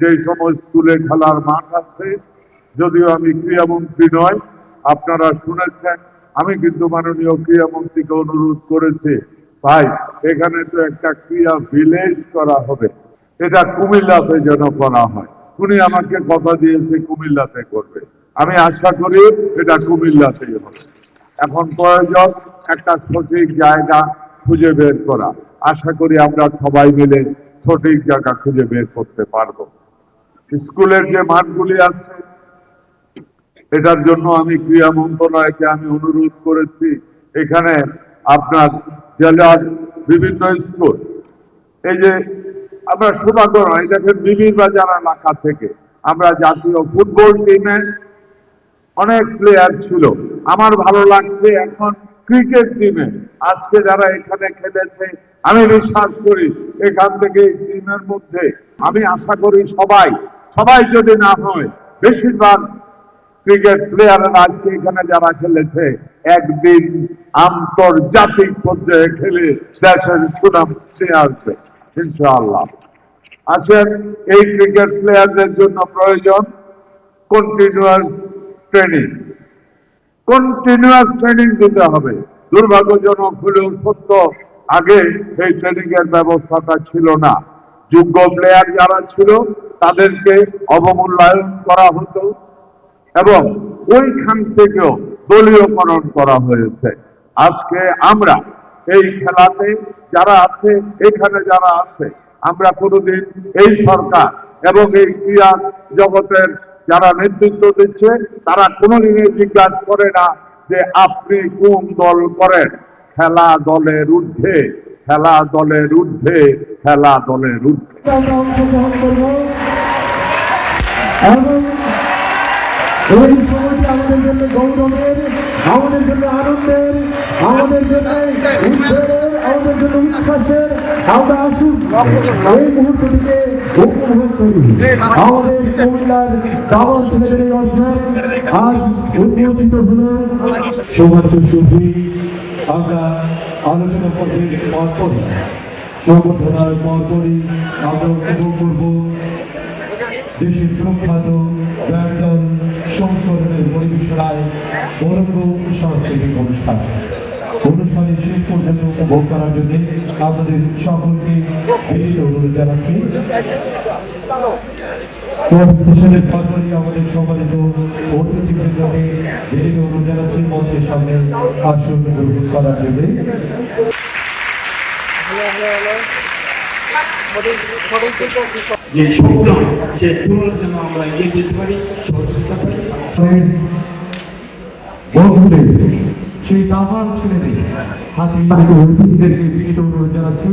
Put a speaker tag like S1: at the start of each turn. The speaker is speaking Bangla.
S1: যে সময় স্কুলে খেলার মাঠ আছে, যদিও আমি ক্রীড়ামন্ত্রী নয়, আপনারা শুনেছেন আমি কিন্তু মাননীয় ক্রীড়ামন্ত্রীকে অনুরোধ করেছি, ভাই এখানে তো একটা ক্রীড়া ভিলেজ করা হবে, এটা কুমিল্লাতে যেন করা হয়। উনি আমাকে কথা দিয়েছে কুমিল্লাতে করবে, আমি আশা করি এটা কুমিল্লাতেই হবে। এখন প্রয়োজন একটা সঠিক জায়গা খুঁজে বের করা, আশা করি আমরা সবাই মিলে সঠিক জায়গা খুঁজে বের করতে পারবো। স্কুলের যে মাঠগুলি আছে এটার জন্য আমি ক্রীড়া মন্ত্রণালয়কে আমি অনুরোধ করেছি, এখানে আপনার জেলার বিভিন্ন স্কুল, এই যে আমরা সৌভাগ্য নয়, দেখেন বিভিন্ন বাজার এলাকা থেকে আমরা জাতীয় ফুটবল টিমে অনেক প্লেয়ার ছিল, আমার ভালো লাগছে এখন ক্রিকেট টিমে আজকে যারা এখানে খেলেছে, আমি বিশ্বাস করি এখান থেকে টিমের মধ্যে আমি আশা করি সবাই যদি না হয় বেশিরভাগ ক্রিকেট প্লেয়াররা আজকে এখানে যারা খেলেছে একদিন আন্তর্জাতিক পর্যায়ে খেলে দেশের সুনাম নিয়ে আসবে ইনশাআল্লাহ। আছেন এই ক্রিকেট প্লেয়ারদের জন্য প্রয়োজন কন্টিনিউয়াস ট্রেনিং দিতে হবে। দুর্ভাগ্যজনক হলেও সত্য, আগে এই ট্রেনিং এর ব্যবস্থাটা ছিল না। যোগ্য প্লেয়ার যারা ছিল তাদেরকে অবমূল্যায়ন করা হতো এবং ওইখান থেকেও দলীয়করণ করা হয়েছে। আজকে আমরা এই খেলাতে যারা আছে, এখানে যারা আছে, আমরা কোনোদিন এই সরকার এবং এই ক্রীড়া জগতের যারা নেতৃত্ব দিচ্ছে তারা কোনোদিনই জিজ্ঞাসা করে না যে আপনি কোন দল করেন। খেলা দলের ঊর্ধ্বে, খেলা দলের ঊর্ধ্বে, খেলা দলের ঊর্ধ্বে।
S2: এই সময়টি আমাদের জন্য গৌরবের, আমাদের জন্য আনন্দের, আমাদের জন্য উদ্ধারের, আমাদের জন্য উচ্ছ্বাসের। আমরা আসুন এই মুহূর্তটিকে উপভোগ করি। আমাদের কুমিল্লার দাবাল ছেলেদের এই অর্জন আজ উন্মোচিত হলো। সৌভাগ্য সুখী আমরা আলোচনা পর্বের পরপরই সংবর্ধনার পরপরই আমরা উপভোগ করব দেশের প্রখ্যাত ব্যান্ডন সংকলনের পরিবেশনায় বরঙ্গ সাংস্কৃতিক অনুষ্ঠান। অনুষ্ঠানের শেষ পর্যন্ত উপভোগ করার জন্য আপনাদের সকলকে বিনীত অনুরোধ জানাচ্ছি। সেশনের পরপরই আমাদের সম্মানিত অতিথিবৃন্দকে বিনীত অনুরোধ জানাচ্ছি মঞ্চের সামনে আসন গ্রহণ করার জন্য।
S3: যে স্বপ্ন সে পূরণের জন্য আমরা এগিয়ে যেতে পারি, সহযোগিতা পারি।
S2: বন্ধুদের সেই দামাল ছেলেদের হাতে অতিথিদেরকে বিনীত অনুরোধ জানাচ্ছি।